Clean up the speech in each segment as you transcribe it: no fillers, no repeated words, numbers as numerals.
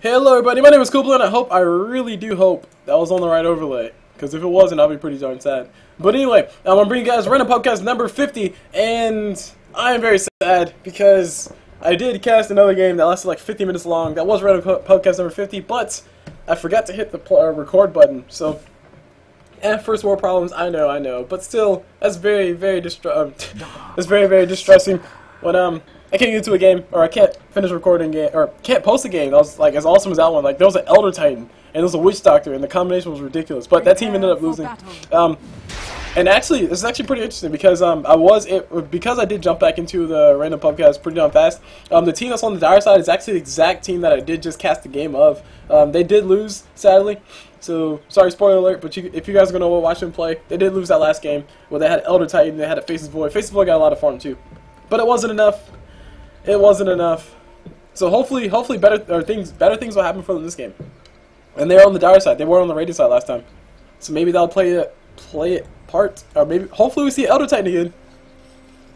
Hello everybody, my name is Cul Blu, and I really do hope that was on the right overlay, because if it wasn't, I'll be pretty darn sad. But anyway, I'm bringing you guys random podcast number 50, and I am very sad, because I did cast another game that lasted like 50 minutes long. That was random podcast number 50, but I forgot to hit the record button, so... first world problems, I know, but still, that's very distressing when, I can't get into a game, or I can't finish recording a game, or can't post a game that was, like, as awesome as that one. Like, there was an Elder Titan, and there was a Witch Doctor, and the combination was ridiculous, but that team ended up losing. And actually, this is actually pretty interesting, because, because I did jump back into the random podcast pretty darn fast, the team that's on the dire side is actually the exact team that I did just cast the game of. They did lose, sadly. So, sorry, spoiler alert, but if you guys are going to watch them play, they did lose that last game, where they had Elder Titan, they had a Faceless Void. Faceless Void got a lot of farm, too. But it wasn't enough. It wasn't enough. So hopefully better things will happen for them this game. And they're on the dire side. They were on the radiant side last time. So maybe they'll play it part, or maybe hopefully we see Elder Titan again.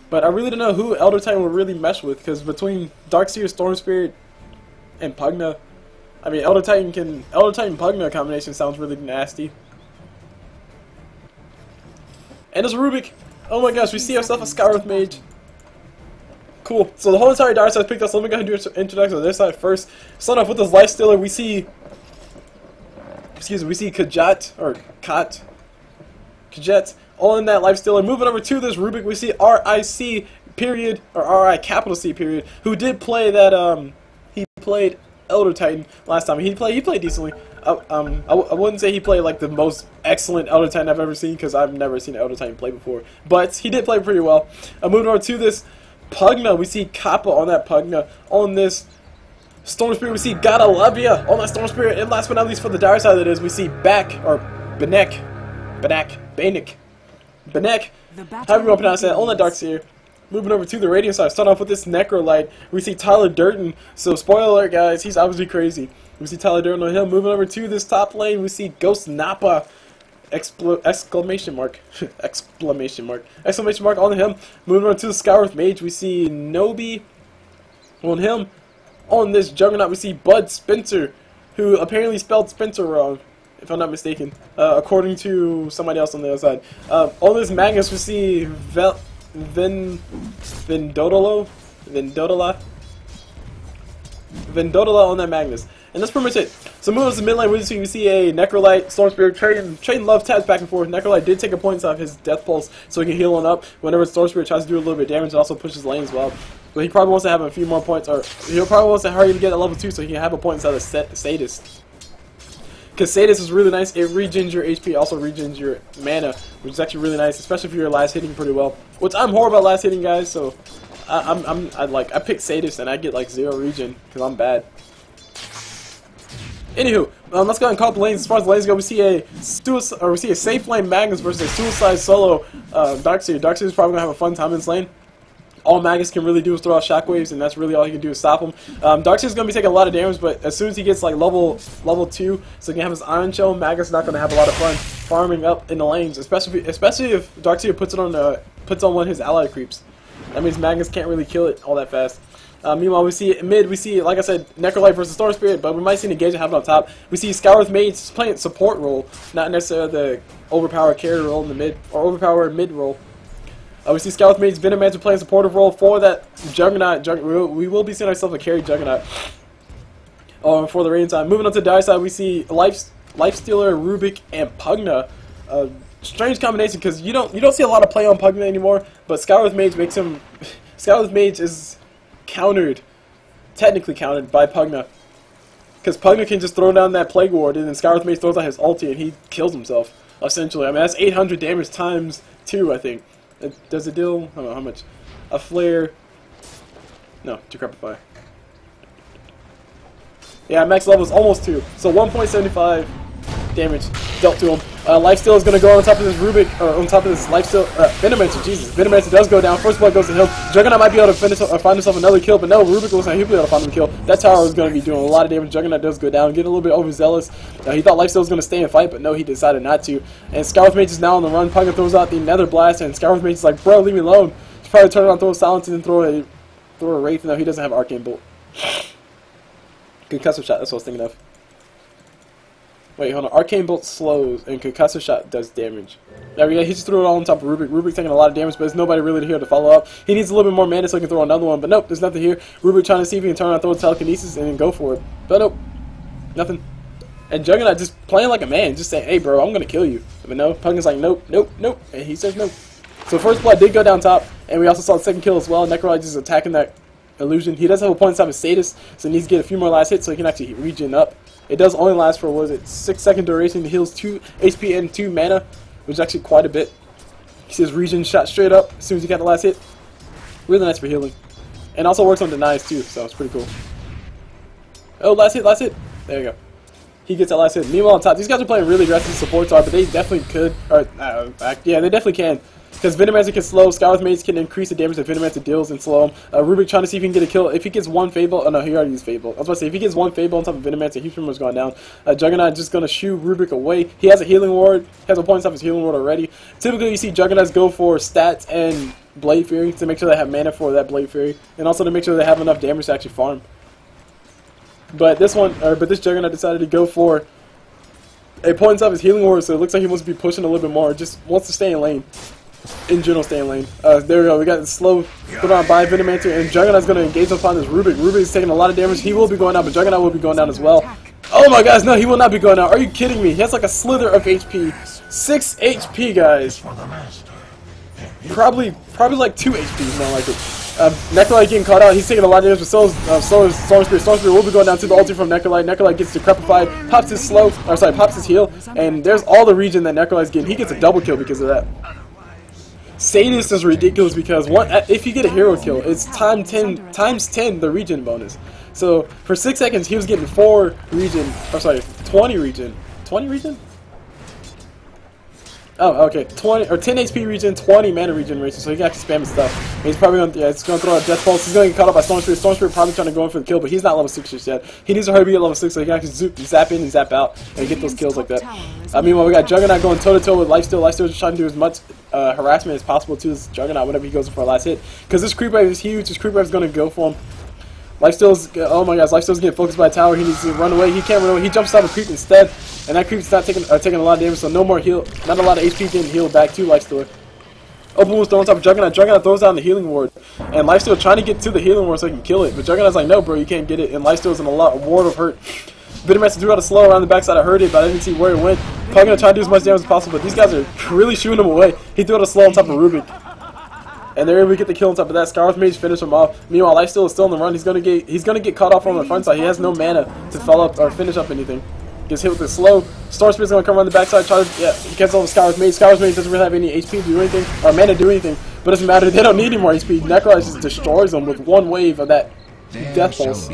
But I really don't know who Elder Titan will really mesh with, because between Darkseer, Storm Spirit, and Pugna, I mean Elder Titan Pugna combination sounds really nasty. And there's Rubick. Oh my gosh, we see ourselves a Skywrath Mage. Cool. So the whole entire dire side picked us. So let me go ahead and do an introduction to this side first. Start off with this Lifestealer. We see Kajat all in that Lifestealer. Moving over to this Rubick, we see RIC period, or RI capital C period, who did play that he played Elder Titan last time. He played decently. I wouldn't say he played like the most excellent Elder Titan I've ever seen, because I've never seen Elder Titan play before. But he did play pretty well. Moving over to this Pugna, we see Kappa on that Pugna. On this Storm Spirit, we see Gadalabia on that Storm Spirit. And last but not least, for the dire side of it is, we see Banek, however you want to pronounce that, on that Darkseer. Moving over to the radiant side, starting off with this Necrolyte, we see Tyler Durden. So spoiler alert, guys, he's obviously crazy. We see Tyler Durden on him. Moving over to this top lane, we see Ghost Nappa. Exclamation mark on him. Moving on to the Skywrath Mage, we see Nobi on him. On this Juggernaut, we see Bud Spencer, who apparently spelled Spencer wrong, if I'm not mistaken, according to somebody else on the other side. On this Magnus, we see Venomancer on that Magnus. And that's pretty much it. So moving on to the mid lane, we see a Necrolyte, Storm Spirit, trading love tabs back and forth. Necrolyte did take a point off his Death Pulse, so he can heal on up whenever Storm Spirit tries to do a little bit of damage, and also pushes lane as well. But he probably wants to have a few more points, or he probably wants to hurry to get to level 2 so he can have a point inside of Sadist. Because Sadist is really nice. It regens your HP, also regens your mana, which is actually really nice, especially if you're last hitting pretty well. Which I'm horrible at last hitting, guys, so I pick Sadist and I get like 0 regen because I'm bad. Anywho, let's go ahead and call up the lanes. As far as the lanes go, we see a safe lane Magnus versus a suicide solo Darkseer. Darkseer is probably gonna have a fun time in this lane. All Magnus can really do is throw out shockwaves, and that's really all he can do is stop him. Darkseer is gonna be taking a lot of damage, but as soon as he gets like level 2, so he can have his Iron Shell, Magnus is not gonna have a lot of fun farming up in the lanes, especially if Darkseer puts on one of his ally creeps. That means Magnus can't really kill it all that fast. Meanwhile, we see mid, like I said, Necrolyte versus Storm Spirit, but we might see Engage have it on top. We see Skywrath Mage playing support role, not necessarily the overpowered carry role in the mid, or overpowered mid role. We see Skywrath Mage, Venomancer playing supportive role for that Juggernaut. We will be seeing ourselves a carry Juggernaut for the radiant side. Moving on to the dire side, we see Lifestealer, Rubick, and Pugna. Strange combination, because you don't see a lot of play on Pugna anymore, but Skywrath Mage makes him. Skywrath Mage is technically countered by Pugna, because Pugna can just throw down that Plague Ward, and then Skywrath Mage throws out his ulti and he kills himself, essentially. I mean, that's 800 damage times 2, I think. Does it deal, I don't know how much, a flare, no, 2 Crepify. Yeah, max level is almost 2, so 1.75 damage dealt to him. Lifestealer is going to go on top of this Rubick, or on top of this Lifestealer, Venomancer, Jesus. Venomancer does go down, first blood goes to him. Juggernaut might be able to find himself another kill, but no, Rubick looks like he'll be able to find him a kill. That tower is going to be doing a lot of damage. Juggernaut does go down, getting a little bit overzealous. He thought Lifestealer was going to stay and fight, but no, he decided not to. And Skywrath Mage is now on the run. Pugna throws out the Nether Blast, and Skywrath Mage is like, bro, leave me alone. He's probably turn around, throw a Silence, and then throw a Wraith. No, he doesn't have Arcane Bolt. Concussive shot, that's what I was thinking of. Wait, hold on. Arcane Bolt slows, and Concussive Shot does damage. There we go. He just threw it all on top of Rubick. Rubick's taking a lot of damage, but there's nobody really here to follow up. He needs a little bit more mana so he can throw another one, but nope, there's nothing here. Rubick trying to see if he can turn around, throw a telekinesis, and then go for it. But nope, nothing. And Juggernaut just playing like a man, just saying, hey bro, I'm going to kill you. But no, Pugna's like, nope, nope, nope, and he says nope. So first blood did go down top, and we also saw the second kill as well. Necrolyte just attacking that illusion. He does have a point inside his status, so he needs to get a few more last hits so he can actually regen up. It does only last for, what is it, 6-second duration. It heals 2 HP and 2 mana, which is actually quite a bit. He says regen shot straight up as soon as he got the last hit. Really nice for healing. And also works on denies too, so it's pretty cool. Oh, last hit, last hit. There you go. He gets that last hit. Meanwhile on top, these guys are playing really aggressive supports are, but they definitely could, or, yeah, they definitely can. Because Venomancer can slow, Skywrath Mage can increase the damage that Venomancer deals and slow him. Rubick trying to see if he can get a kill. If he gets one Fable, oh no, he already used Fable. I was about to say, if he gets one Fable on top of Venomancer, he's pretty much gone down. Juggernaut just going to shoo Rubick away. He has a healing ward, has a point off his healing ward already. Typically, you see Juggernauts go for stats and Blade Fury to make sure they have mana for that Blade Fury, and also to make sure they have enough damage to actually farm. But this Juggernaut decided to go for a point off his healing ward, so it looks like he wants to be pushing a little bit more, just wants to stay in lane. In general, stay in lane. There we go. We got the slow put on by Venomancer, and Juggernaut's going to engage upon this Rubick. Rubick is taking a lot of damage. He will be going down, but Juggernaut will be going down as well. Oh my gosh, no, he will not be going down. Are you kidding me? He has like a slither of HP. 6 HP, guys. Probably like 2 HP, more like it. Necrolyte getting caught out. He's taking a lot of damage, but so is Storm Spirit. Storm Spirit will be going down to the ulti from Necrolyte. Necrolyte gets decrepified, pops his slow, or sorry, pops his heal, and there's all the regen that Necrolyte's getting. He gets a double kill because of that. Sadist is ridiculous because if you get a hero kill, it's times 10 the regen bonus. So for 6 seconds he was getting 4 regen, or sorry, 20 regen. 20 regen? Oh, okay. 10 HP regen, 20 mana regeneration, so he can actually spam his stuff. And he's probably going to, yeah, it's going to throw a Death Pulse. He's going to get caught up by Storm Spirit. Storm Spirit probably trying to go in for the kill, but he's not level 6 just yet. He needs to hurry to get level 6 so he can actually zap in and zap out and get those kills like that. Meanwhile, we got Juggernaut going toe-to-toe with Lifestealer. Lifestealer just trying to do as much harassment as possible to this Juggernaut whenever he goes for a last hit. Because this creep wave is huge. This creep wave is going to go for him. Lifesteal's, oh my gosh, Lifesteal's getting focused by a tower. He needs to run away. He can't run away. He jumps out of a creep instead. And that creep's not taking a lot of damage, so no more heal. Not a lot of HP getting healed back to Lifestealer. Open was thrown on top of Juggernaut. Juggernaut throws down the healing ward. And Lifestealer trying to get to the healing ward so he can kill it. But Juggernaut's like, no, bro, you can't get it. And Lifesteal's in a ward of hurt. Venomancer threw out a slow around the backside. I heard it, but I didn't see where it went. Pugna trying to do as much damage as possible, but these guys are really shooting him away. He threw out a slow on top of Rubick. And they're able to get the kill on top of that. Skywrath Mage finish him off. Meanwhile, Lifestealer is still in the run. He's gonna get caught off on the front side. He has no mana to follow up or finish up anything. Gets hit with the slow. Storm Spirit's gonna come around the backside. He cancels the Skywrath Mage. Skywrath Mage doesn't really have any HP to do anything or mana to do anything. But it doesn't matter. They don't need any more HP. Necrolyte just destroys them with one wave of that Death Pulse.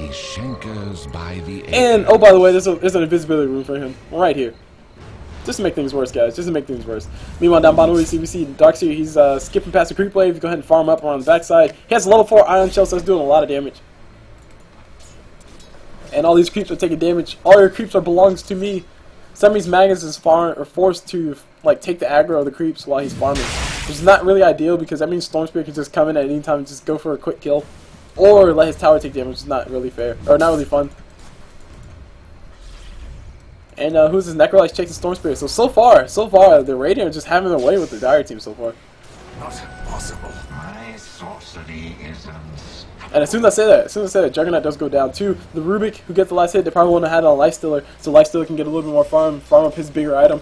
And oh, by the way, there's an invisibility room for him right here. Just to make things worse, guys. Just to make things worse. Meanwhile, down bottom we see Darkseer. He's skipping past the creep wave. Go ahead and farm up around the backside. He has a level 4 Ion Shell, so that's doing a lot of damage. And all these creeps are taking damage. All your creeps belongs to me. Some of these Magnus is forced to like take the aggro of the creeps while he's farming, which is not really ideal because that means Storm Spirit can just come in at any time and just go for a quick kill, or let his tower take damage, which is not really fair or not really fun. And who's this Necrolyte chasing Storm Spirit? So far, the Radiant are just having their way with the Dire team so far. Not possible. My sorcery is and as soon as I say that, Juggernaut does go down too. The Rubick who gets the last hit, they probably want to have it on Lifestealer, so Lifestealer can get a little bit more farm up his bigger item.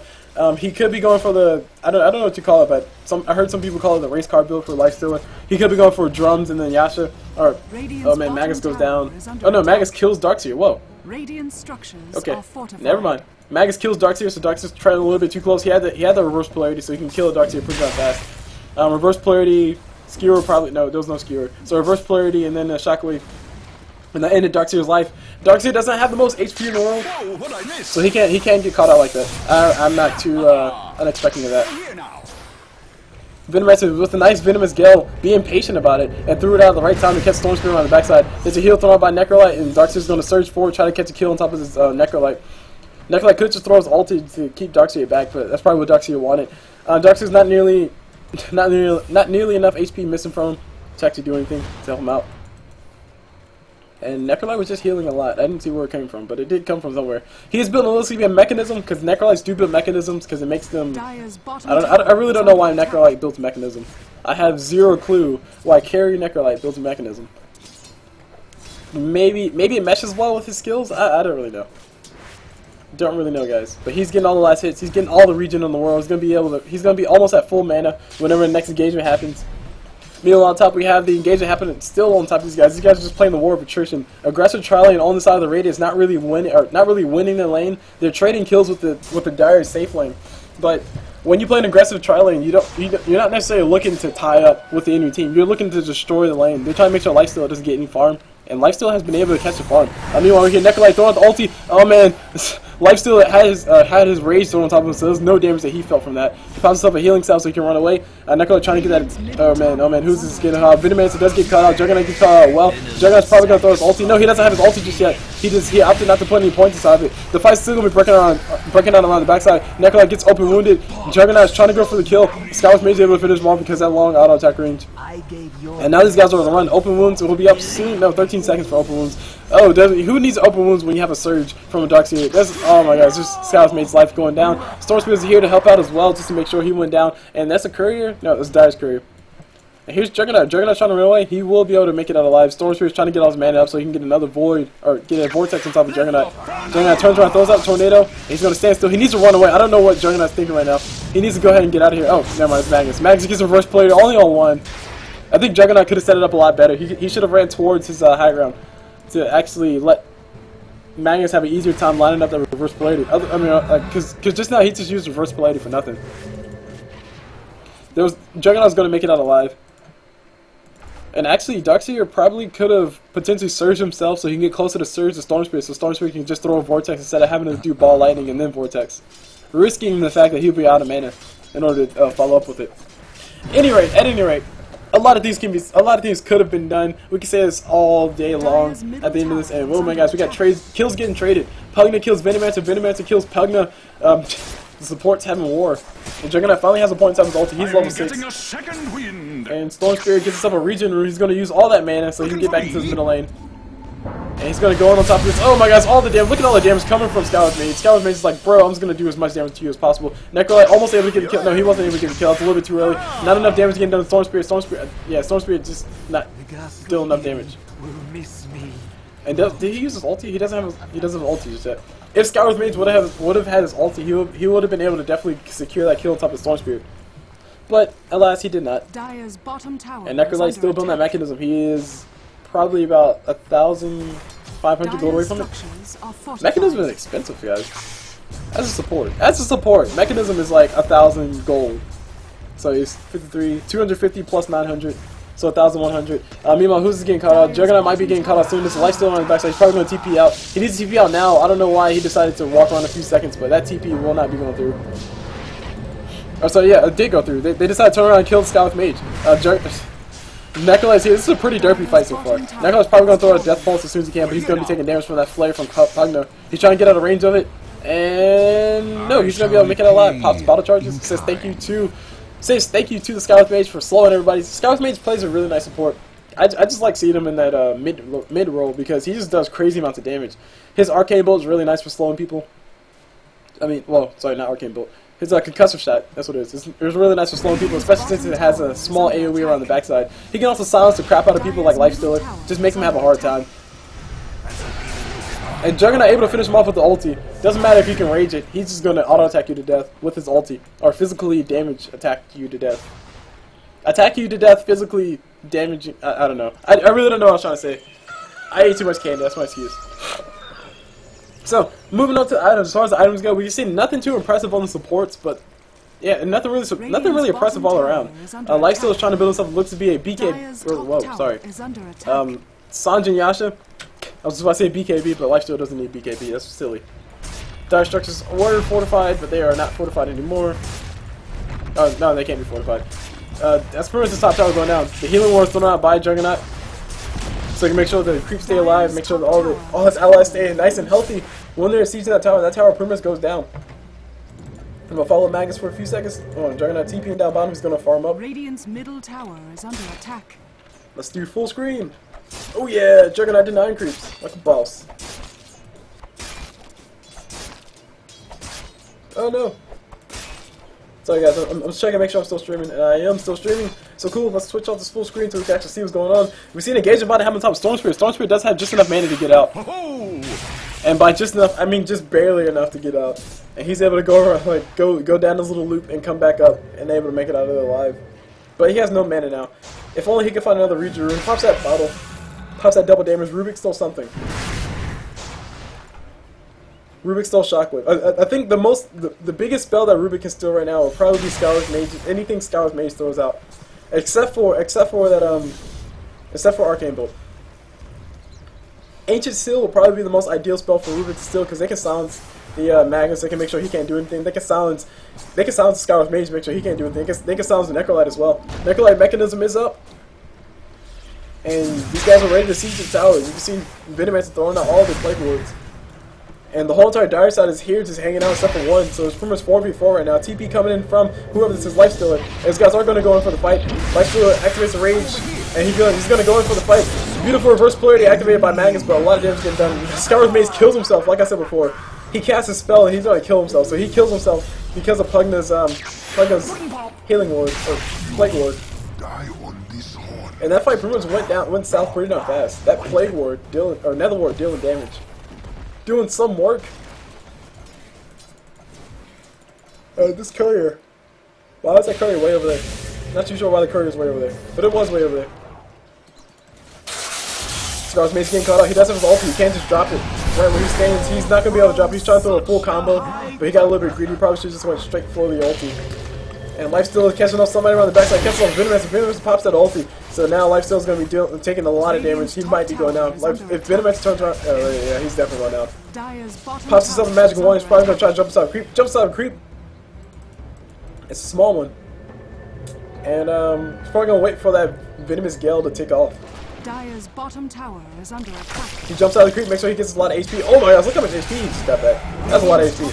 He could be going for the I don't know what you call it, but I heard some people call it the race car build for Lifestealer. He could be going for drums and then Yasha. Or oh man, Magnus goes down. Oh no, Magnus kills Darkseer. Whoa. Radiant structures okay, are fortified. Never mind. Magnus kills Darkseer, so Darkseer's trying a little bit too close. He had the reverse polarity, so he can kill a Darkseer pretty darn fast. Reverse polarity, skewer probably no, there was no skewer. So reverse polarity and then shockwave. And that ended Darkseer's life. Darkseer doesn't have the most HP in the world, so he can't get caught out like that. I'm not too unexpecting of that. Venomancer with a nice venomous gale, being patient about it, and threw it out at the right time to catch Storm Spirit on the backside. There's a heal thrown out by Necrolyte, and Darkseer's going to surge forward, try to catch a kill on top of his Necrolyte. Necrolyte could just throw his ulti to keep Darkseer back, but that's probably what Darkseer wanted. Darkseer's not nearly enough HP missing from him to actually do anything to help him out. And Necrolyte was just healing a lot. I didn't see where it came from, but it did come from somewhere. He's building a little CBD mechanism, because Necrolytes do build mechanisms, because it makes them... I really don't know why Necrolyte builds a mechanism. I have zero clue why Carry Necrolyte builds a mechanism. Maybe it meshes well with his skills? I don't really know. Don't really know, guys. But he's getting all the last hits. He's getting all the regen in the world. He's gonna be almost at full mana whenever the next engagement happens. Meanwhile, on top we have the engagement happening still on top of these guys. These guys are just playing the war of attrition. Aggressive tri-lane on the side of the radius, not really winning the lane. They're trading kills with the dire safe lane. But when you play an aggressive tri-lane, you're not necessarily looking to tie up with the enemy team. You're looking to destroy the lane. They're trying to make sure Lifestealer doesn't get any farm. And Lifestealer has been able to catch the farm. Meanwhile, we hear Necrolyte throwing out the ulti. Oh man, Lifestealer had his rage thrown on top of him, so there's no damage that he felt from that. He found himself a healing cell so he can run away. Necrolyte trying to get that. Oh man, who's this getting out? Venomancer does get cut out. Juggernaut gets cut out. Well, Juggernaut's probably gonna throw his ulti. No, he doesn't have his ulti just yet. He opted not to put any points inside of it. The fight's still gonna be breaking out around the backside. Necrolyte gets open wounded. Juggernaut's trying to go for the kill. Skywrath Mage is able to finish him off because of that long auto attack range. And now these guys are on the run. Open wounds will be up soon. No, 13 seconds for open wounds. Oh, who needs open wounds when you have a surge from a Darkseer? Oh my god, it's just Skywrath Mage's life going down. Stormspear is here to help out as well, just to make sure he went down. And that's a courier? No, that's Dire's courier. And here's Juggernaut. Juggernaut's trying to run away. He will be able to make it out alive. Stormspear is trying to get all his mana up so he can get another void, or get a vortex on top of Juggernaut. Juggernaut turns around, throws out a tornado. He's going to stand still. He needs to run away. I don't know what Juggernaut's thinking right now. He needs to go ahead and get out of here. Oh, never mind, it's Magnus. Magnus gets a reverse play only on one. I think Juggernaut could have set it up a lot better. He should have ran towards his high ground to actually let Magnus have an easier time lining up that reverse polarity. I mean, because just now he just used reverse polarity for nothing. Juggernaut's going to make it out alive. And actually, Darkseer probably could have potentially surged himself so he can get closer to surge the Stormspear, so Stormspear can just throw a vortex instead of having to do ball lightning and then vortex, risking the fact that he'll be out of mana in order to follow up with it. At any rate, a lot of things could have been done. We can say this all day long at the end of this. And oh my gosh, we got kills getting traded. Pugna kills Venomancer. Venomancer kills Pugna. The support's having war. And Juggernaut finally has a point inside his ulti. He's level 6. And Stormspear gets himself a regen room. He's going to use all that mana so he can get back into his middle lane. And he's going to go on top of this. Oh my gosh, all the damage. Look at all the damage coming from Skywrath Mage. Skywrath Mage is like, bro, I'm just going to do as much damage to you as possible. Necrolyte almost able to get a kill. No, he wasn't able to get a kill. It's a little bit too early. Not enough damage getting done to Stormspear. Stormspear just not still enough damage. And did he use his ulti? He doesn't have ulti just yet. If Skywrath Mage would have had his ulti, he would have been able to definitely secure that kill on top of Stormspear. But alas, he did not. And Necrolyte's still building that mechanism. He is probably about 1,500 gold away from it. Mechanism is expensive, guys. As a support, mechanism is like 1,000 gold. So he's 250 plus 900. So 1,100. Meanwhile, who's getting caught out? Juggernaut might be getting caught out soon. This Lifestealer on his backside. He's probably going to TP out. He needs to TP out now. I don't know why he decided to walk around a few seconds, but that TP will not be going through. Oh, so yeah, it did go through. They decided to turn around and kill the Skywrath Mage. Necrolyte's here. This is a pretty derpy fight so far. Necrolyte's probably going to throw a Death Pulse as soon as he can, but he's going to be taking damage from that flare from Pugna. He's trying to get out of range of it. And no, he's going to be able to make it out alive. Pops bottle charges. Says thank you to the Skywrath Mage for slowing everybody. Skywrath Mage plays a really nice support. I just like seeing him in that mid role because he just does crazy amounts of damage. His arcane bolt is really nice for slowing people. I mean, well, sorry, not arcane bolt. His concussive shot, that's what it is. It's really nice for slowing people, especially since it has a small AoE around the backside. He can also silence the crap out of people like Lifestealer, just make them have a hard time. And Juggernaut able to finish him off with the ulti. Doesn't matter if you can rage it, he's just going to auto-attack you to death with his ulti. Or physically attack you to death. Attack you to death, physically damaging, I don't know. I really don't know what I was trying to say. I ate too much candy, that's my excuse. So, moving on to items. As far as the items go, we've seen nothing too impressive on the supports, but yeah, nothing really impressive all around. Lifestealer is trying to build himself. Looks to be a BK. Whoa, sorry. Sanjin Yasha. I was just about to say BKB, but Lifestealer doesn't need BKB. That's silly. Dire structures were fortified, but they are not fortified anymore. Oh no, they can't be fortified. That's pretty much the top tower going down. The healing ward is thrown out by Juggernaut. So you can make sure that the creeps stay alive, make sure that all his allies stay nice and healthy. When they're sieging that tower pretty much goes down. I'm gonna follow Magnus for a few seconds. Oh, Juggernaut TPing down bottom, he's gonna farm up. Radiant's middle tower is under attack. Let's do full screen. Oh yeah, Juggernaut did 9 creeps. Like a boss. Oh no. Sorry guys, I'm just checking to make sure I'm still streaming, and I am still streaming. So cool, let's switch off this full screen so we can actually see what's going on. We see an engagement about to happen on top of Storm Spirit. Storm Spirit does have just enough mana to get out. And by just enough, I mean just barely enough to get out. And he's able to go around, like go down this little loop and come back up and able to make it out of there alive. But he has no mana now. If only he could find another Reacher Rune. Pops that bottle. Pops that double damage. Rubick stole something. Rubick stole Shockwave. I think the biggest spell that Rubick can steal right now will probably be Skywrath Mage. Anything Skywrath Mage throws out, except for Arcane Bolt. Ancient Seal will probably be the most ideal spell for Rubick to steal because they can silence the Magnus. They can make sure he can't do anything. They can silence Skywrath Mage to make sure he can't do anything. They can silence the Necrolyte as well. Necrolyte mechanism is up, and these guys are ready to siege the towers. You can see Venomancer throwing out all the Plague Wards. And the whole entire dire side is here just hanging out except for one, so it's pretty much 4v4 right now. TP coming in from whoever this is, Lifestealer. And these guys are going to go in for the fight. Lifestealer activates the rage, and he's going to go in for the fight. Beautiful reverse polarity activated by Magnus, but a lot of damage getting done. Skywrath Mage kills himself, like I said before. He casts his spell and he's going to kill himself, so he kills himself because of Pugna's healing ward, or plague ward. And that fight pretty much went south pretty darn fast. That plague ward, nether ward dealing damage. Doing some work. This courier. Why is that courier way over there? Not too sure why the courier is way over there, but it was way over there. Skywrath Mage getting caught out. He does have his ulti. He can't just drop it right where he stands. He's not gonna be able to drop it. He's trying to throw a full combo, but he got a little bit greedy. He probably should just went straight for the ulti. And Lifestealer is catching off somebody around the backside. Catches off Venomancer. Venomancer pops that ulti. So now Lifestealer is going to be taking a lot of damage. He might be going down. If Venomancer turns around, yeah, he's definitely going down. Pops himself a magical one. He's probably going to try to jump inside a creep. Jumps out of a creep. It's a small one. And he's probably going to wait for that Venomous Gale to tick off. Dire's bottom tower is under attack. He jumps out of the creep, makes sure he gets a lot of HP. Oh my gosh, look how much HP he just got back. That's a lot of HP.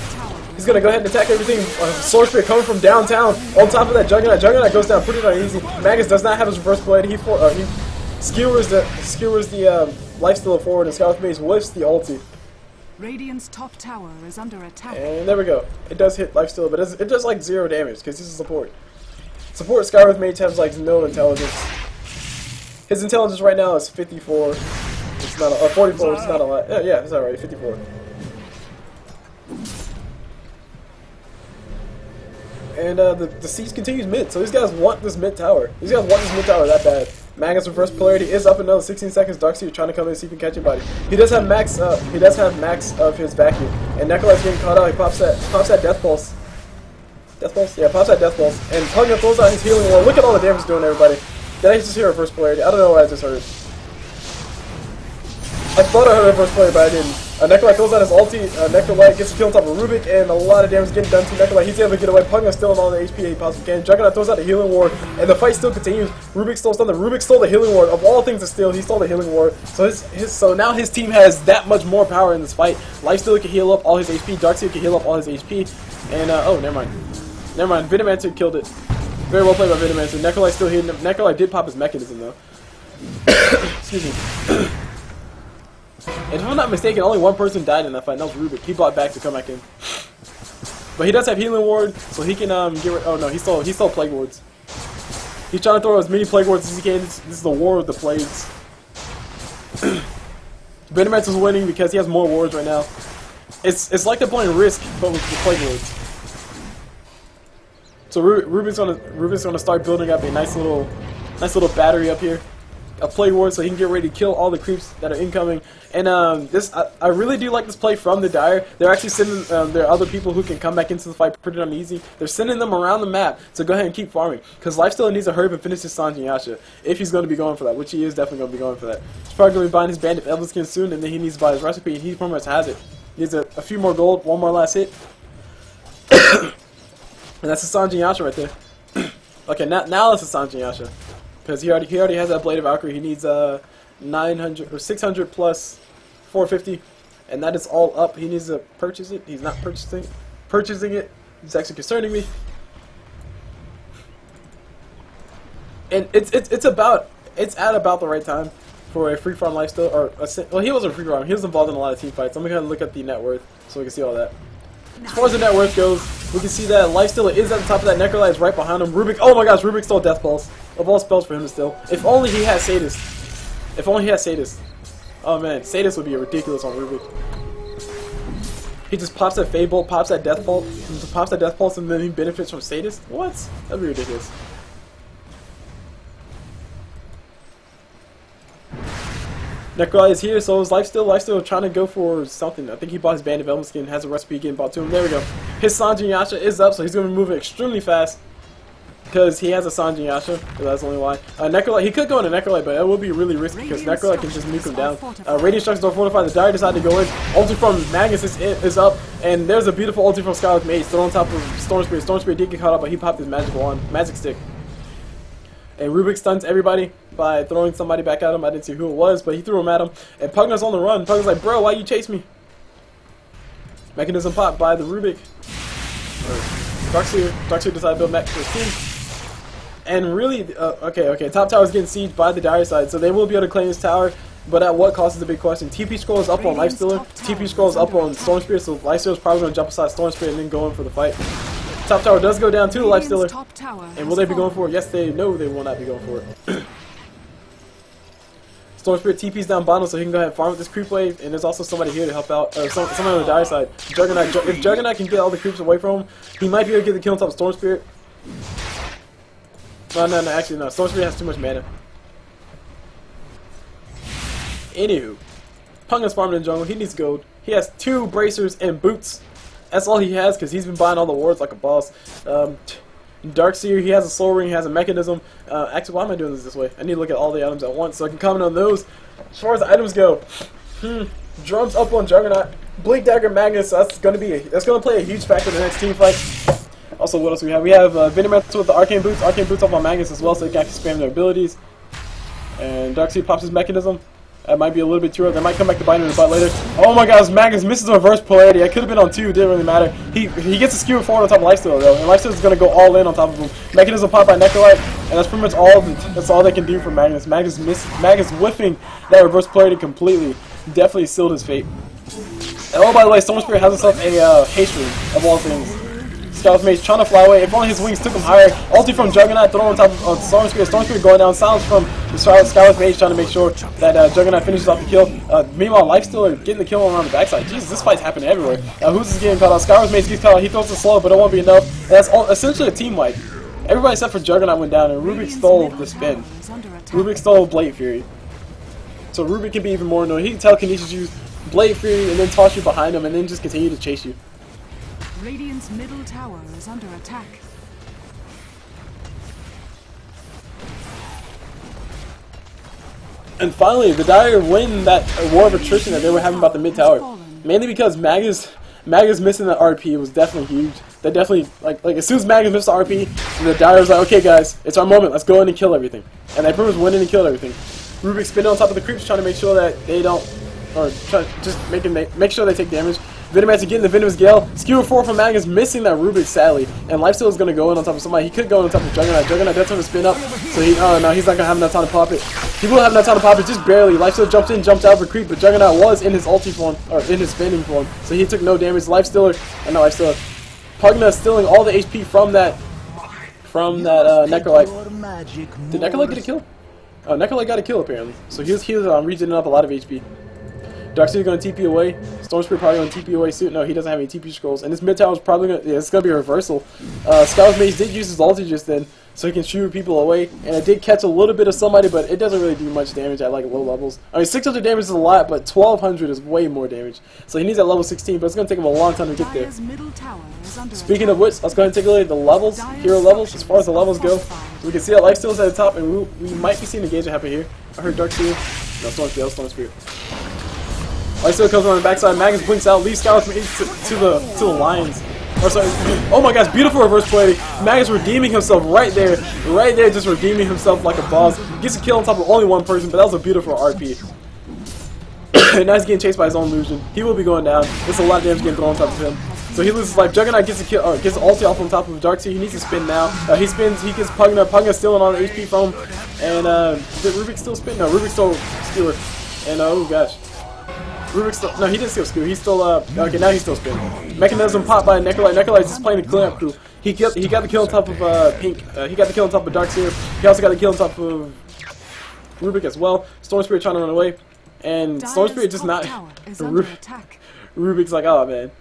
He's going to go ahead and attack everything. Sword Spirit coming from downtown. On top of that Juggernaut. Juggernaut goes down pretty darn easy. Magnus does not have his reverse blade. He skewers the Lifestealer forward, and Skywrath Mage whiffs the ulti. Radiant's top tower is under attack. And there we go. It does hit Lifestealer, but it does like 0 damage because this is support. Support Skywrath Mage has like no intelligence. His intelligence right now is 54. It's not 44. It's not a lot. Yeah, it's alright. 54. And the siege continues mid, so these guys want this mid tower. These guys want this mid tower that bad. Magnus reverse polarity is up another 16 seconds. Darkseer trying to come in and see if he can catch anybody. He does have max. He does have max of his vacuum. And Necrolyte's getting caught out. He pops that death pulse. Death pulse? Yeah, pops that death pulse. And Pugna throws out his healing wall. Look at all the damage doing, everybody. Did I just hear reverse polarity? I don't know what I just heard. I thought I heard reverse polarity, but I didn't. Necrolyte throws out his ulti. Necrolyte gets a kill on top of Rubick, and a lot of damage getting done to Necrolyte. He's able to get away. Pugna still on all the HP he possibly can. Juggernaut throws out the healing ward, and the fight still continues. Rubick stole something. Rubick stole the healing ward. Of all things to steal, he stole the healing ward. So so now his team has that much more power in this fight. Lifestealer can heal up all his HP. Darkseer can heal up all his HP. And oh, never mind. Never mind. Venomancer killed it. Very well played by Venomancer. Necrolyte still hitting him. Necrolyte did pop his mechanism though. Excuse me. And if I'm not mistaken, only one person died in that fight, and that was Rubick. He bought back to come back in. But he does have healing ward, so he can get rid. Oh no, he stole plague wards. He's trying to throw as many plague wards as he can. This is the war of the plagues. Venomancer's winning because he has more wards right now. It's like they're playing Risk, but with the plague wards. So Rubick's gonna start building up a nice little battery up here. A plague ward so he can get ready to kill all the creeps that are incoming. And I really do like this play from the Dire. They're actually sending there are other people who can come back into the fight pretty darn easy. They're sending them around the map to go ahead and keep farming. Because Lifestealer needs to hurry up and finish his Sanji Yasha if he's going to be going for that, which he is definitely going to be going for that. He's probably going to be buying his Bandit Evelyn skin soon, and then he needs to buy his recipe, and he pretty much has it. He needs a few more gold, one more last hit. And that's a Sanji Yasha right there. Okay, now it's a Sanji Yasha. Because he already has that Blade of Valkyrie. He needs 900 or 600 plus 450, and that is all up. He needs to purchase it. He's not purchasing it. It's actually concerning me. And it's at about the right time. for a free farm lifesteal, or well, he wasn't free farm. He was involved in a lot of team fights. I'm gonna look at the net worth so we can see all that. As far as the net worth goes, we can see that Lifestealer is at the top of that. Necrolyte is right behind him. Rubick, oh my gosh, Rubick stole Death Pulse. Of all spells for him to steal. If only he had Sadist. If only he had Sadist. Oh man, Sadist would be ridiculous on Rubick. He just pops that Fade Bolt, pops that Death Pulse, and then he benefits from Sadist? What? That'd be ridiculous. Necrolyte is here, so is Lifestealer trying to go for something. I think he bought his Band Development skin, has a recipe getting bought to him. There we go. His Sanjin Yasha is up, so he's going to be moving extremely fast. Because he has a Sanjin Yasha, so that's only why. Necrolyte, he could go into Necrolyte, but it would be really risky because Necrolyte can just nuke him down. Radiant Structures are fortified, the Dire decided to go in. Ulti from Magnus is up, and there's a beautiful ulti from Skywrath Mage still on top of Storm Spirit. Storm Spirit did get caught up, but he popped his magic wand, magic stick. And Rubick stuns everybody by throwing somebody back at him. I didn't see who it was, but he threw him at him. And Pugna's on the run. Pugna's like, bro, why you chase me? Mechanism pop by the Rubick. Darkseer decided to build mech for his team. And really, okay, top tower is getting sieged by the Dire side, so they will be able to claim this tower. But at what cost is a big question. TP scroll is up on Lifestealer. TP scroll is up on Storm Spirit, so Lifestealer is probably going to jump aside Storm Spirit and then go in for the fight. Top tower does go down to the Lifestealer. And will they be going for it? Yes, they will not be going for it. Storm Spirit TP's down bottom, so he can go ahead and farm with this creep wave. And there's also somebody here to help out, or someone on the Dire side. Juggernaut. If Juggernaut can get all the creeps away from him, he might be able to get the kill on top of Storm Spirit. No, actually no. Storm Spirit has too much mana. Anywho, Pugna's farming in jungle. He needs gold. He has 2 bracers and boots. That's all he has because he's been buying all the wards like a boss. Darkseer, he has a soul ring, he has a mechanism. Actually, why am I doing this way? I need to look at all the items at once so I can comment on those. As far as the items go, drums up on Juggernaut, Blink Dagger Magnus. That's gonna play a huge factor in the next team fight. Also, what else we have? We have Venomancer with the Arcane Boots up on Magnus as well, so they can actually spam their abilities. And Darkseer pops his mechanism. That might be a little bit too early. They might come back to bite him in the butt later. Oh my gosh, Magnus misses the reverse polarity. I could have been on 2, didn't really matter. He gets a skewer forward on top of Lifestealer though, and Lifestealer is going to go all in on top of him. Mechanism pop by Necrolyte, and that's pretty much all. That's all they can do for Magnus. Magnus whiffing that reverse polarity completely. Definitely sealed his fate. And oh, by the way, Storm Spirit has himself a haste ring of all things. Skywrath Mage trying to fly away. If only his wings took him higher. Ulti from Juggernaut thrown on top of Storm Spirit. Storm Spirit going down. Silence from the Skywrath Mage trying to make sure that Juggernaut finishes off the kill. Meanwhile, Lifestealer getting the kill around the backside. Jesus, this fight's happening everywhere. Who's this getting caught out? Skywrath Mage gets caught out. He throws the slow, but it won't be enough. And that's essentially a team wipe. Everybody except for Juggernaut went down, and Rubick stole the spin. Rubick stole Blade Fury. So Rubick can be even more annoying. He can telekinesis you, Blade Fury, and then toss you behind him, and then just continue to chase you. Radiant's middle tower is under attack. And finally, the Dire win that war of attrition that they were having about the mid tower. Mainly because Magnus missing that RP was definitely huge. They definitely, like as soon as Magnus missed the RP, the Dire was like, okay guys, it's our moment, let's go in and kill everything. And they pretty much went in and killed everything. Rubick spinning on top of the creeps trying to make sure that they don't, or just make sure they take damage. Venomancer getting the Venomous Gale. Skewer 4 from Magnus, missing that Rubick sadly. And Lifestealer is going to go in on top of somebody. He could go in on top of Juggernaut. Juggernaut does have to spin up. So no, he's not going to have enough time to pop it. He will have enough time to pop it, just barely. Lifestealer jumps in, jumps out for creep, but Juggernaut was in his ulti form, or in his spinning form. So he took no damage. Lifestealer, Pugna stealing all the HP from that Necrolyte. Did Necrolyte get a kill? Oh, Necrolyte got a kill apparently. So he was regening up a lot of HP. Darkseer going to TP away. Storm Spirit probably going to TP away soon. No, he doesn't have any TP scrolls. And this mid tower is probably going to, it's going to be a reversal. Skywrath Mage did use his ulti just then, so he can shoot people away. And it did catch a little bit of somebody, but it doesn't really do much damage at like low levels. I mean, 600 damage is a lot, but 1200 is way more damage. So he needs that level 16, but it's going to take him a long time to get there. Speaking of which, let's go ahead and take a look at the levels, hero levels, as far as the levels go. So we can see that Lifestealer's at the top, and we might be seeing engagement happen here. I heard Darkseer. No, Storm Spirit. Lifestealer comes on the backside, Magnus blinks out, leaves Skywrath Mage to the lions. Or sorry, oh my gosh, beautiful reverse play. Magnus redeeming himself right there, just redeeming himself like a boss. Gets a kill on top of only one person, but that was a beautiful RP. Now he's getting chased by his own illusion. He will be going down. There's a lot of damage getting thrown on top of him. So he loses life. Juggernaut gets a kill, gets an ulti off on top of Darkseer. He needs to spin now. He spins. He gets Pugna. Pugna stealing all the HP from him. And did Rubick still spin? No, Rubick stole Skewer. And oh gosh, Rubick still. No, he didn't steal Skewer. He stole. Okay, now he's still spinning. Mechanism popped by Necrolyte. Necrolyte's just playing the cleanup crew. He got the kill on top of Pink. He got the kill on top of Darkseer. He also got the kill on top of Rubick as well. Storm Spirit trying to run away. And Storm Spirit just not. Rubick's like, oh man.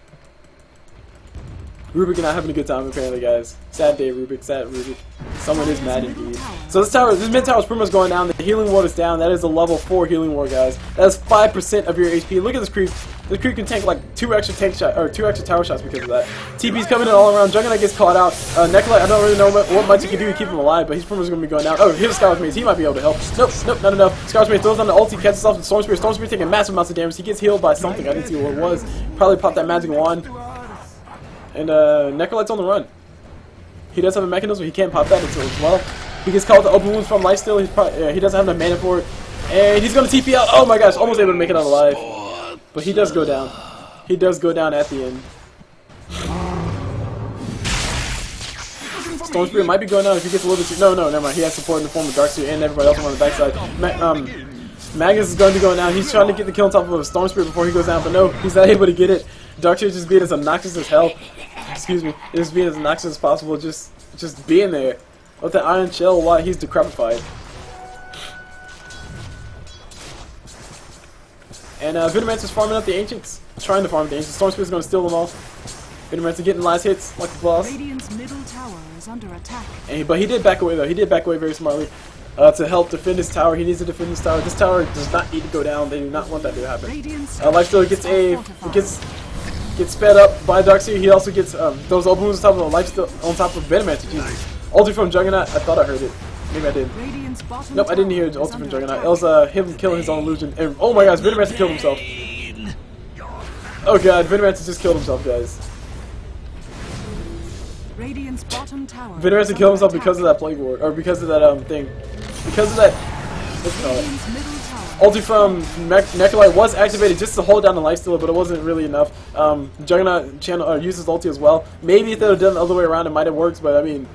Rubick not having a good time apparently, guys. Sad day, Rubick. Sad Rubick. Someone is mad indeed. So this mid tower is pretty much going down. The healing ward is down. That is a level 4 healing ward, guys. That is 5% of your HP. Look at this creep. This creep can tank like 2 extra tower shots because of that. TP's coming in all around. Juggernaut gets caught out. Necrolyte, I don't really know what much you can do to keep him alive, but he's pretty much going to be going down. Oh, here's Skywrath Mage. He might be able to help. Nope, not enough. Skywrath Mage throws on the ulti, catches off the Storm Spirit. Storm Spirit taking massive amounts of damage. He gets healed by something. I didn't see what it was. Probably popped that magic wand. And Necrolyte's on the run. He does have a mechanism. He can't pop that until as well. He gets caught with the open wounds from Lifestealer. He doesn't have enough mana for it. And he's going to TP out. Oh my gosh, almost able to make it out alive. But he does go down. He does go down at the end. Storm Spirit might be going down if he gets a little bit too... No, never mind. He has support in the form of Darkseer and everybody else on the backside. Magnus is going to be going down. He's trying to get the kill on top of a Storm Spirit before he goes down, but no, he's not able to get it. Darkseer just being as obnoxious as hell. Excuse me. Just being as obnoxious as possible. Just being there. With the iron shell while he's decrepified. And Venomancer's farming up the Ancients. Trying to farm the Ancients. Storm Spirit's going to steal them all. Venomancer getting last hits like the boss. Radiant's middle tower is under attack. But he did back away though. He did back away very smartly. To help defend his tower. He needs to defend his tower. This tower does not need to go down. They do not want that to happen. Lifestealer gets sped up by Darkseer. He also gets those open wounds on top of Lifestealer, on top of Venomancer. Jesus. Ulti from Juggernaut. I thought I heard it. Maybe I did. Nope, I didn't hear the ulti from Juggernaut. It was him killing his own illusion. And oh my gosh, Venomancer killed himself. Oh god, Venomancer just killed himself, guys. Venomancer killed himself because of that plague ward, or because of that thing. Because of that, ulti from Necrolyte was activated just to hold down the Lifestealer, but it wasn't really enough. Juggernaut uses ulti as well. Maybe if they would have done the other way around, it might have worked, but I mean,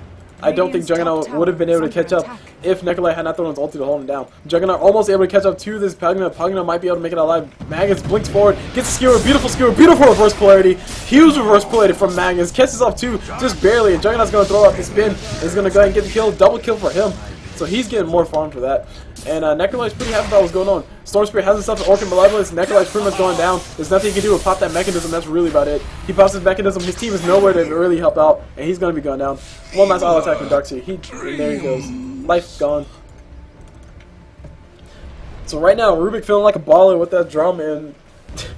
I don't think Juggernaut would have been able to catch up if Necrolyte had not thrown his ulti to hold him down. Juggernaut almost able to catch up to this Pugna. Pugna might be able to make it out alive. Magnus blinks forward, gets a skewer, beautiful reverse polarity. Huge reverse polarity from Magnus. Catches off too, just barely. And Juggernaut's going to throw out the spin. He's going to go ahead and get the kill. Double kill for him. So he's getting more farm for that. And Necrolyte's pretty happy about what's going on. Storm Spirit has himself an Orc and Malevolence. Necrolyte's pretty much going down. There's nothing he can do but pop that mechanism. That's really about it. He pops his mechanism. His team is nowhere to really help out. And he's going to be going down. One last auto attack from Darkseer. And there he goes. Life's gone. So right now, Rubick feeling like a baller with that drum and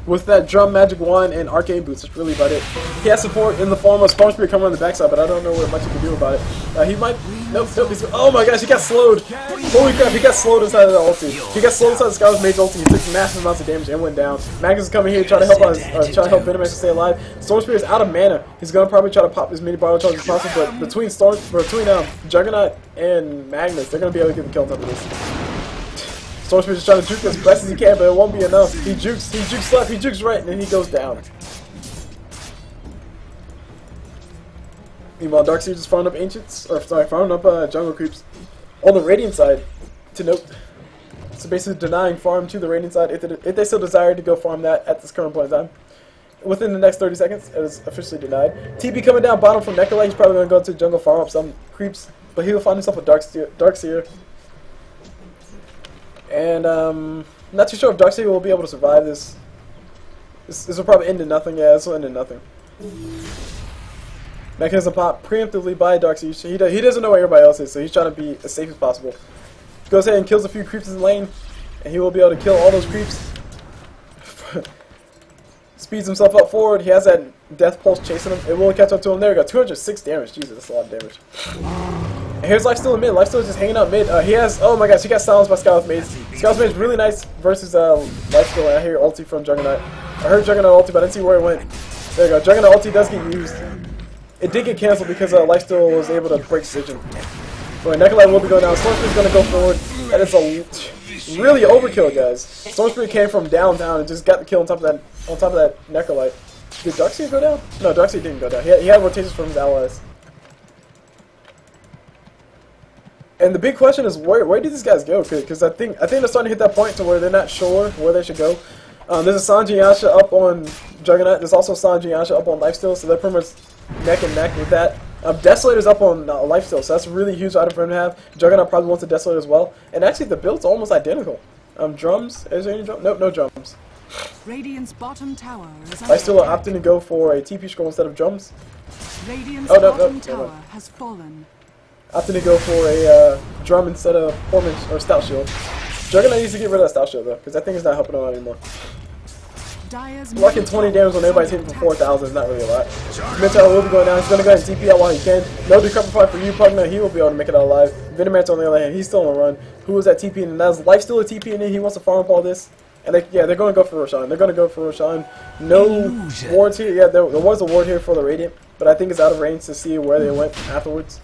with that drum, magic wand, and arcane boots. That's really about it. He has support in the form of Storm Spirit coming on the backside, but I don't know what much he can do about it. He might. Nope. Oh my gosh, he got slowed. Holy crap, he got slowed inside of the ulti. He got slowed inside the Skywrath Mage ulti. He took massive amounts of damage and went down. Magnus is coming here trying to help Venomancer stay alive. Storm Spirit is out of mana. He's gonna probably try to pop as many bottle charges as possible, but between Juggernaut and Magnus, they're gonna be able to get the kill on top of this. Storm Spirit is trying to juke as best as he can, but it won't be enough. He jukes left, he jukes right, and then he goes down. Meanwhile, Darkseer just farmed up Ancients, farmed up jungle creeps on the Radiant side, to note. So basically denying farm to the Radiant side if they still desire to go farm that at this current point in time. Within the next 30 seconds, it was officially denied. TP coming down bottom from Necrolyte. He's probably going to go to the jungle, farm up some creeps, but he will find himself a Darkseer. And not too sure if Darkseer will be able to survive this. This will probably end in nothing. Yeah, this will end in nothing. Mechanism pop preemptively by Darkseer. He doesn't know where everybody else is, so he's trying to be as safe as possible. Goes ahead and kills a few creeps in the lane, and he will be able to kill all those creeps. Speeds himself up forward. He has that death pulse chasing him. It will catch up to him. There we go. 206 damage. Jesus, that's a lot of damage. And here's Lifestealer mid. Lifestealer just hanging out mid. He has, oh my gosh, he got silenced by Skywrath Mage. Skywrath Mage is really nice versus Lifestealer. I hear ulti from Juggernaut. I heard Juggernaut ulti, but I didn't see where it went. There you go. Juggernaut ulti does get used. It did get cancelled because Lifestealer was able to break Decision. But Necrolyte will be going down. Storm Spirit's going to go forward. That is a really overkill, guys. Storm Spirit came from downtown and just got the kill on top of that Necrolyte. Did Darkseer go down? No, Darkseer didn't go down. He had rotations from his allies. And the big question is, where did these guys go? Because I think they're starting to hit that point to where they're not sure where they should go. There's a Sanji Yasha up on Juggernaut. There's also Sanji Yasha up on Lifestealer, so they're pretty much neck and neck with that. Desolator's up on Lifestealer, so that's a really huge item for him to have. Juggernaut probably wants a Desolator as well. And actually, the build's almost identical. Drums? Is there any drums? Nope, no drums. Radiant's bottom tower is under Lifestealer attack. opting to go for a TP scroll instead of drums. Radiant's Oh, no, bottom no, tower no. has fallen. Opting to go for a drum instead of Foreman or Stout Shield. Juggernaut needs to get rid of that Stout Shield though, because that thing is not helping him out anymore. Blocking 20 damage when everybody's hitting for 4,000 is not really a lot. Mental will be going down. He's going to go ahead and TP out while he can. No Decrepify for you, Pugna. He will be able to make it out alive. Venomancer on the other hand, he's still on the run. Who was that TPing? And that's Lifestealer TPing in. He wants to farm up all this. And they're going to go for Roshan. They're going to go for Roshan. No wards here. Yeah, there was a ward here for the Radiant, but I think it's out of range to see where they went afterwards.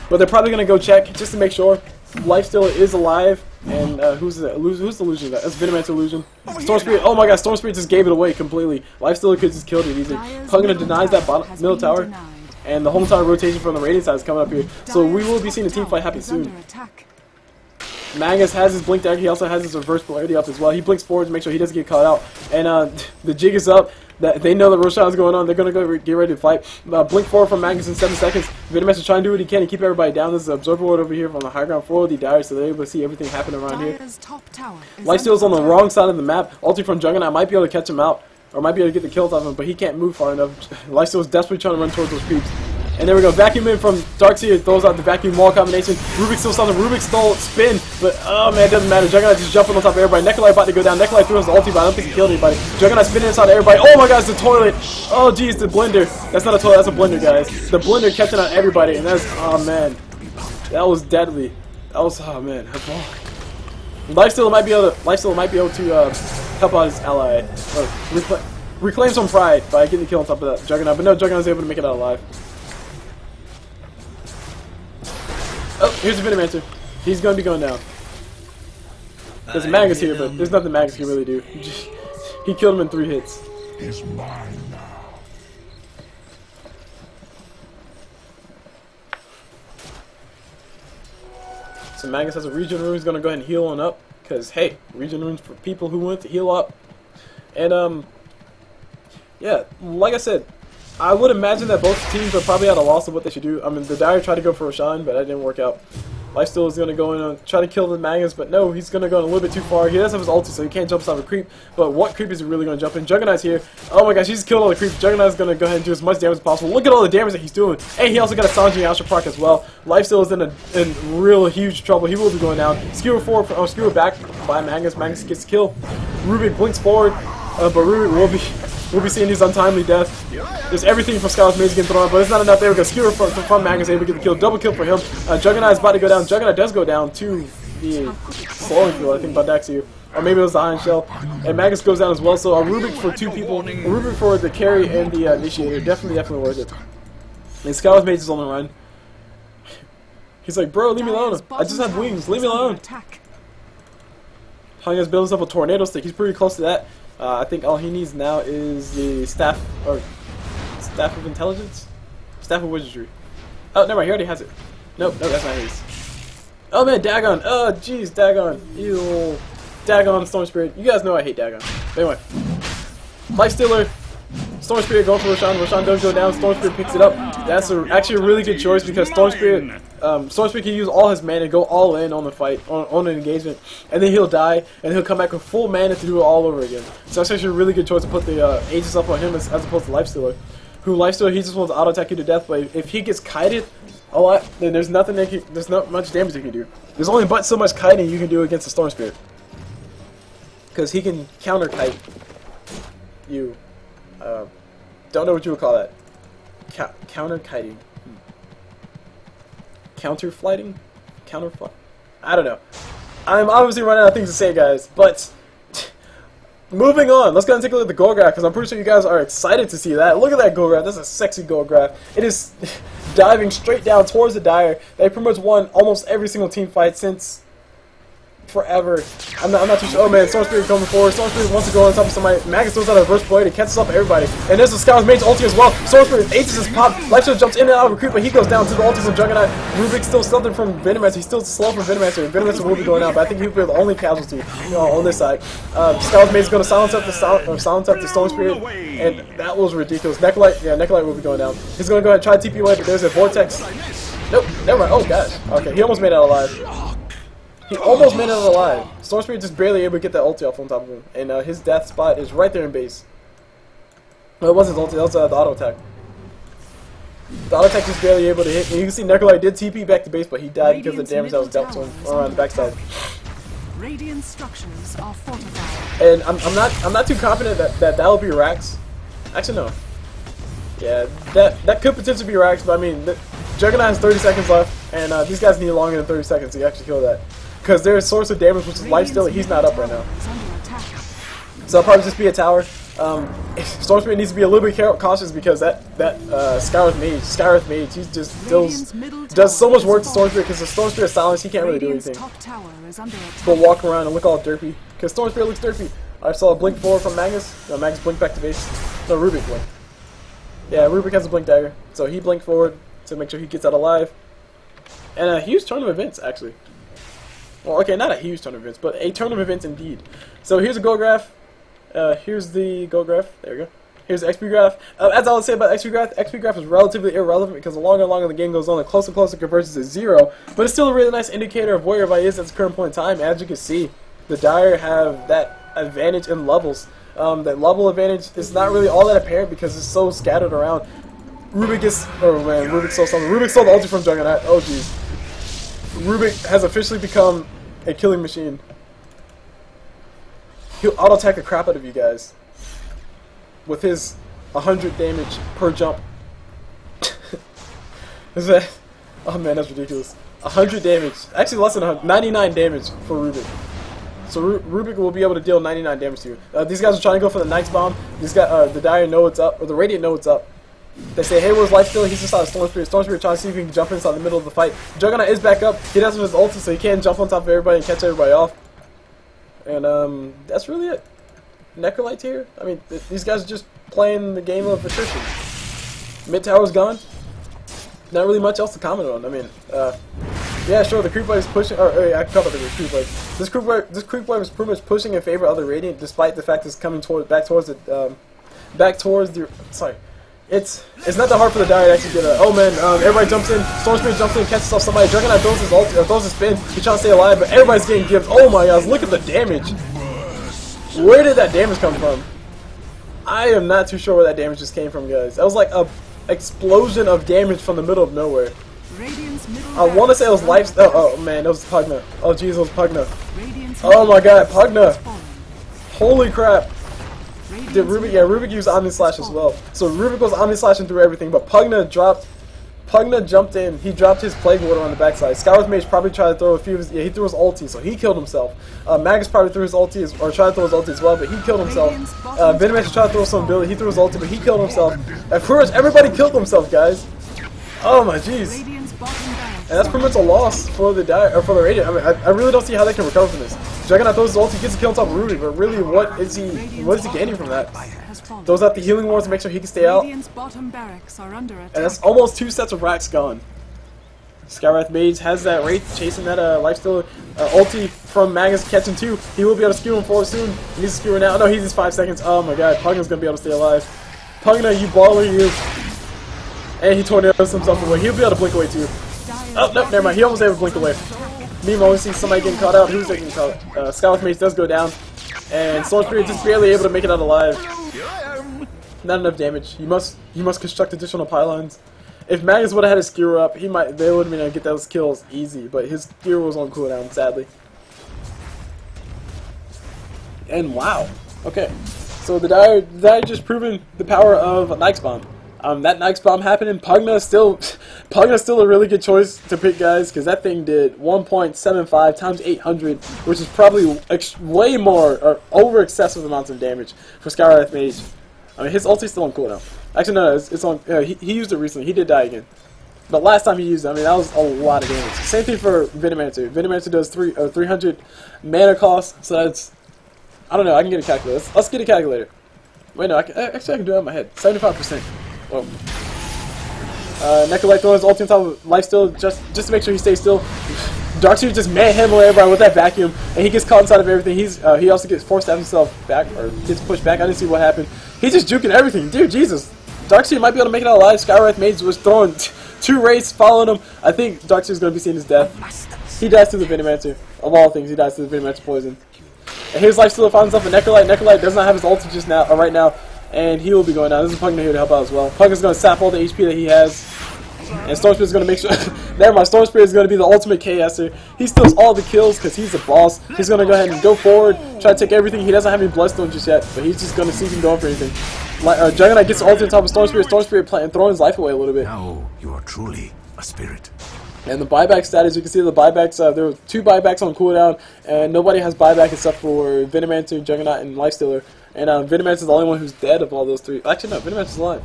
But they're probably going to go check just to make sure. Lifestealer is alive, and who's the illusion guy? That's Venomancer illusion. Storm Spirit, oh my god, Storm Spirit just gave it away completely. Lifestealer could just killed it easily. Pugna denies that bottom middle tower, and the whole entire rotation from the Radiant side is coming up here. So we will be seeing a team fight happen soon. Magnus has his blink dagger, he also has his reverse polarity up as well. He blinks forward to make sure he doesn't get caught out. And the jig is up. They know that Roshan's going on. They're going to go get ready to fight. Blink forward from Magnus in 7 seconds. Venomancer trying to do what he can to keep everybody down. There's an Absorber Ward over here from the high ground floor of the Dire, so they're able to see everything happen around here. Lifestealer's on the wrong side of the map. Ulti from Juggernaut might be able to catch him out, or might be able to get the kills off him, but he can't move far enough. Lifestealer's desperately trying to run towards those creeps. And there we go, vacuum in from Darkseer, throws out the vacuum wall combination. Rubick still stops him, Rubick stole spin, but oh man, it doesn't matter. Juggernaut just jumping on top of everybody. Necrolyte about to go down. Necrolyte threw his ulti, but I don't think he killed anybody. Juggernaut spinning inside of everybody. Oh my gosh, the toilet. Oh geez, the blender. That's not a toilet, that's a blender, guys. The blender catching on everybody, and that's, oh man. That was deadly. That was, oh man. Lifestealer might be able to help out his ally. Or reclaim some pride by getting the kill on top of that Juggernaut, but no, Juggernaut's able to make it out alive. Oh, here's the Venomancer. He's going to be going down. There's Magnus here, but there's nothing Magnus can really do. He killed him in 3 hits. Is mine now. So Magnus has a regen rune. He's going to go ahead and heal on up. Because, hey, regen runes for people who want to heal up. And, yeah, like I said, I would imagine that both teams are probably at a loss of what they should do. I mean, the Dire tried to go for Roshan, but that didn't work out. Lifestealer is going to go in and try to kill the Magnus, but no, he's going to go in a little bit too far. He doesn't have his ulti, so he can't jump inside of a creep. But what creep is he really going to jump in? Juggernaut's here. Oh my gosh, he just killed all the creeps. Juggernaut's going to go ahead and do as much damage as possible. Look at all the damage that he's doing. And he also got a Sanji Yasha proc as well. Lifestealer is in real huge trouble. He will be going down. Skewer forward, skewer back by Magnus. Magnus gets the kill. Rubick blinks forward, but Rubick we'll be seeing his untimely death. There's everything from Skywrath Mage getting thrown out, but it's not enough. There we go. Skewer from Magnus able to get the kill. Double kill for him. Juggernaut is about to go down. Juggernaut does go down to the slowing field, I think, by Daxia. Or maybe it was the Iron Shell. And Magnus goes down as well. So a Rubick for 2 people. A Rubick for the carry and the initiator. Definitely worth it. And Skywrath Mage is on the run. He's like, bro, leave me alone. I just have wings. Leave me alone. Pugna's building up a tornado stick. He's pretty close to that. I think all he needs now is the Staff of Intelligence? Staff of Wizardry. Oh, never mind, he already has it. Nope, that's not his. Oh man, Dagon! Oh jeez, Dagon. Ew. Dagon, Storm Spirit. You guys know I hate Dagon. Anyway. Lifestealer. Storm Spirit going for Roshan. Roshan does go down. Storm Spirit picks it up. That's actually a really good choice because Storm Spirit can use all his mana, go all in on the fight, on an engagement, and then he'll die, and he'll come back with full mana to do it all over again. So that's actually a really good choice to put the Aegis up on him as opposed to Lifestealer. Lifestealer, he just wants to auto attack you to death, but if he gets kited a lot, then there's not much damage he can do. There's only but so much kiting you can do against the Storm Spirit, because he can counter kite you. Don't know what you would call that. Counter kiting. Counter flighting? Counter flight? I don't know. I'm obviously running out of things to say, guys, but moving on. Let's go and take a look at the gold graph, because I'm pretty sure you guys are excited to see that. Look at that gold graph. That's a sexy gold graph. It is diving straight down towards the Dire. They pretty much won almost every single team fight since forever. I'm not too sure. Oh man, Storm Spirit coming forward. Storm Spirit wants to go on top of somebody. Magnus throws out a reverse blade and catches up everybody. And there's the Skywrath Mage ulti as well. Storm Spirit aces his pop. Lifestealer jumps in and out of a creep, but he goes down to the ulti from Juggernaut. Rubick still something from Venomancer. He's still slow from Venomancer. Venomancer will be going out, but I think he'll be the only casualty on this side. Skywrath Mage is going to silence up the Storm Spirit, and that was ridiculous. Necrolyte, yeah, Necrolyte will be going down. He's going to go ahead and try to TP away, but there's a vortex. Nope, never mind. Oh gosh. Okay, he almost made it out alive. He almost made it out alive. Storm Spirit just barely able to get that ulti off on top of him. And his death spot is right there in base. No, it wasn't his ulti, that was the auto attack. The auto attack just barely able to hit. And you can see Necrolyte did TP back to base, but he died because of the damage that was dealt to him around the backside. Radiant structures are fortified. And I'm not too confident that'll be Rax. Actually no. Yeah, that could potentially be Rax, but I mean Juggernaut has 30 seconds left, and these guys need longer than 30 seconds to actually kill that. Because their source of damage, which is Lifestealer, he's not up right now. So it'll probably just be a tower. Storm Spirit needs to be a little bit cautious because that Skywrath Mage, he just does so much work to Storm Spirit because the Storm Spirit is silenced, he can't really do anything. But walk around and look all derpy. Because Storm Spirit looks derpy. I saw a blink forward from Magnus. No, Magnus blinked back to base. No, Rubick blinked. Yeah, Rubick has a blink dagger. So he blinked forward to make sure he gets out alive. And a huge turn of events, actually. Well, okay, not a huge turn of events, but a turn of events indeed. So here's a goal graph. Here's the goal graph. There we go. Here's the XP graph. As I would say about XP graph is relatively irrelevant because the longer and longer the game goes on, the closer and closer it converges to 0. But it's still a really nice indicator of where everybody is at the current point in time. As you can see, the Dire have that advantage in levels. That level advantage is not really all that apparent because it's so scattered around. Rubick is... Oh man, Rubick stole something. Rubick stole the ulti from Juggernaut. Oh jeez. Rubick has officially become a killing machine. He'll auto-attack the crap out of you guys with his 100 damage per jump. Is that? Oh man, that's ridiculous. 100 damage. Actually less than 100. 99 damage for Rubick. So Rubick will be able to deal 99 damage to you. These guys are trying to go for the Knight's Bomb. These guys, the Dire know it's up, or the Radiant know it's up. They say, hey, where's Lifestealer? He's inside of Storm Spirit. Storm Spirit trying to see if he can jump inside the middle of the fight. Juggernaut is back up. He doesn't have his ulti, so he can't jump on top of everybody and catch everybody off. And that's really it. Necrolyte here. I mean, these guys are just playing the game of attrition. Mid tower's gone. Not really much else to comment on. I mean, yeah, sure, the creep wave is pushing. Or I can call it the creep wave. This creep wave is pretty much pushing in favor of the Radiant, despite the fact it's coming back towards the. Sorry. It's not that hard for the Dire to actually get a... Oh man, everybody jumps in. Storm Spirit jumps in, catches off somebody. Juggernaut throws his ult, throws his spin. He's trying to stay alive, but everybody's getting gifts. Oh my gosh, look at the damage. Where did that damage come from? I am not too sure where that damage just came from, guys. That was like a explosion of damage from the middle of nowhere. I want to say it was Lifestealer. Oh man, it was Pugna. Oh jeez, it was Pugna. Oh my god, Pugna. Holy crap. Did Rubick? Yeah, Rubick used Omni Slash as well. So Rubick was Omni Slashing through everything, but Pugna jumped in. He dropped his Plague Water on the backside. Skywrath Mage probably tried to throw a few of his... Yeah, he threw his ulti, so he killed himself. Magnus probably threw his ulti, or tried to throw his ulti as well, but he killed himself. Venomancer tried to throw some ability. He threw his ulti, but he killed himself. At first, everybody killed themselves, guys. Oh my jeez. And that's pretty much a loss for the Radiant. I mean, I really don't see how they can recover from this. Juggernaut throws his ulti, gets a kill on top of Rubick, but really, what is he gaining from that? Throws out the healing wards to make sure he can stay out. And that's almost 2 sets of racks gone. Skywrath Mage has that Wraith chasing that Lifestealer ulti from Magnus, catching 2. He will be able to skew him forward soon. He needs to skew her now. No, he needs 5 seconds. Oh my god, Pugna's gonna be able to stay alive. Pugna, you baller, you. And he tornadoes himself away. He'll be able to blink away too. Oh, no, never mind. He almost able to blink away. Meanwhile, we see somebody getting caught out. Who's getting caught out? Skywrath Mage does go down. And Storm Spirit just barely able to make it out alive. Not enough damage. You must construct additional pylons. If Magnus would have had his Skewer up, they would have been able to get those kills easy. But his Skewer was on cooldown, sadly. And wow. Okay. So the Dire just proven the power of Knight's Bomb. That Knight's Bomb happening. Pugna's still a really good choice to pick, guys, because that thing did 1.75 times 800, which is probably way more or over excessive amounts of damage for Skywrath Mage. I mean, his ulti's still on cooldown. Actually, no, it's on. He used it recently. He did die again. But last time he used it, I mean, that was a lot of damage. Same thing for Venomancer. Venomancer does 300 mana cost, so that's... I don't know, I can get a calculator. Let's get a calculator. Wait, no, actually I can do it in my head. 75%. Whoa. Necrolyte throwing his ult on top of Lifestealer just to make sure he stays still. Darkseer just manhandling everybody with that vacuum, and he gets caught inside of everything. He also gets forced to have himself back, or gets pushed back. I didn't see what happened. He's just juking everything. Dude, Jesus. Darkseer might be able to make it out alive. Skywrath Mage was throwing 2 wraiths following him. I think Darkseer's going to be seeing his death. He dies to the Venomancer. Of all things, he dies to the Venomancer poison. And here's Lifestealer finds himself a Necrolyte. Necrolyte does not have his ulti just now, right now, and he will be going down. This is Pugna here to help out as well. Pugna's going to sap all the HP that he has. And Storm Spirit is going to make sure... Never mind, Storm Spirit is going to be the ultimate KSer. He steals all the kills because he's the boss. He's going to go ahead and go forward, try to take everything. He doesn't have any Bloodstone just yet, but he's just going to see if he can go for anything. Juggernaut gets the ulti on top of Storm Spirit throwing his life away a little bit. Now you are truly a spirit. And the buyback status, you can see the buybacks, there were 2 buybacks on cooldown, and nobody has buyback except for Venomancer, Juggernaut, and Lifestealer. And Venomancer is the only one who's dead of all those 3. Actually, no, Venomancer is alive.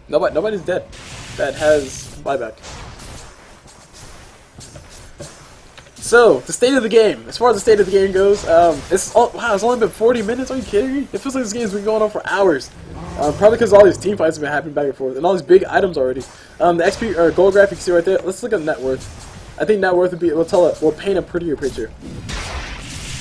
Nobody's dead that has buyback. So, the state of the game. As far as the state of the game goes, it's only been 40 minutes. Are you kidding me? It feels like this game's been going on for hours. Probably because all these team fights have been happening back and forth, and all these big items already. The XP or gold graph you can see right there. Let's look at net worth. I think net worth will paint a prettier picture.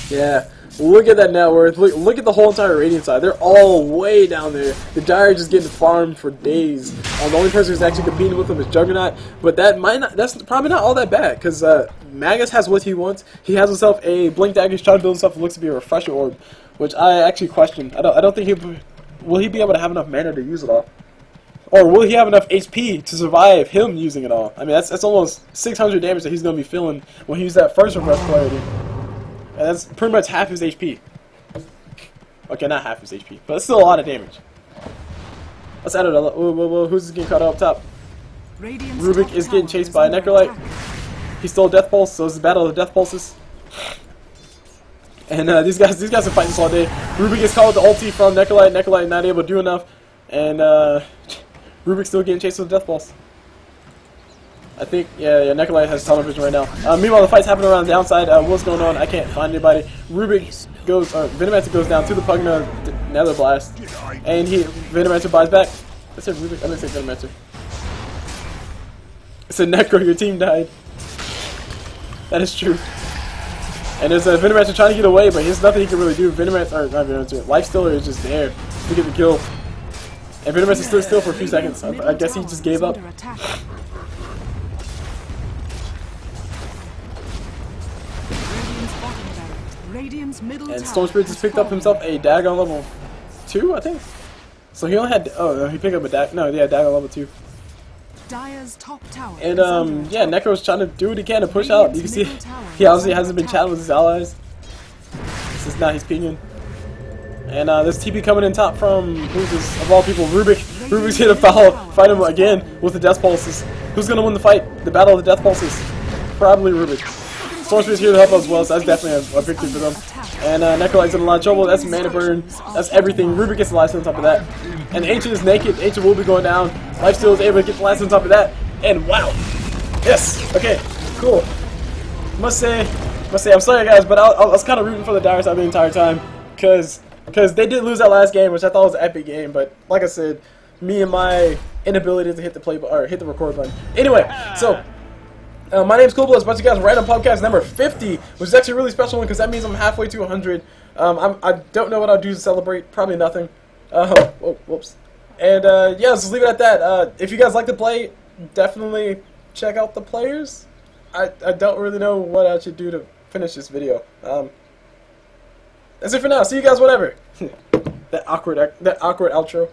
Yeah. Look at that net worth. Look at the whole entire Radiant side. They're all way down there. The Dire just getting farmed for days. The only person who's actually competing with them is Juggernaut. But that's probably not all that bad, because Magnus has what he wants. He has himself a Blink Dagger. He's trying to build himself what looks to be a Refresher Orb, which I actually question. I don't think will he be able to have enough mana to use it all? Or will he have enough HP to survive him using it all? I mean, that's almost 600 damage that he's going to be feeling when he uses that first Refresh Polarity. And that's pretty much half his HP. Okay, not half his HP, but it's still a lot of damage. Let's add it a whoa, who's getting caught up top? Rubick is getting chased by a Necrolyte. He stole Death Pulse, so it's the battle of the Death Pulses. And these guys are fighting this all day. Rubick gets caught with the ulti from Necrolyte. Necrolyte not able to do enough. And Rubick's still getting chased with the Death Pulse. I think, yeah, Necrolyte has tunnel vision right now. Meanwhile, the fight's happening around the downside. What's going on? I can't find anybody. Rubick goes, Venomancer goes down to the Pugna Nether Blast, and Venomancer buys back. I said Rubick. I didn't say Venomancer. I said Necro. Your team died. That is true. And there's a Venomancer trying to get away, but there's nothing he can really do. Lifestealer is just there to get the kill. And Venomancer stood still for a few seconds. I guess he just gave up. And Storm Spirit just picked up himself a dagger on level 2, I think. So he only had, oh no, he picked up a dagger, no, yeah, dagger on level 2. And yeah, Necro's trying to do what he can to push out. You can see he obviously hasn't been chatting with his allies. This is not his opinion. And there's TP coming in top from, who's this, of all people, Rubick. Rubick's here to fight him again with the Death Pulses. Who's going to win the fight? The battle of the Death Pulses? Probably Rubick. Storm Spirit's here to help us as well, so that's definitely a victory for them. And Necrolyte's in a lot of trouble. That's mana burn. That's everything. Rubick gets the last on top of that. And Ancient is naked. Ancient will be going down. Lifestealer is able to get the last on top of that. And wow. Yes. Okay. Cool. Must say, I'm sorry guys, but I was kind of rooting for the Dire side the entire time. Because they did lose that last game, which I thought was an epic game. But like I said, me and my inability to hit the record button. Anyway, so... my name's Cul Blu. It's a bunch of guys random podcast number 50, which is actually a really special one because that means I'm halfway to 100. I don't know what I'll do to celebrate. Probably nothing. Whoops. And yeah, let's just leave it at that. If you guys like to play, definitely check out the players. I don't really know what I should do to finish this video. That's it for now. See you guys whenever. That awkward outro.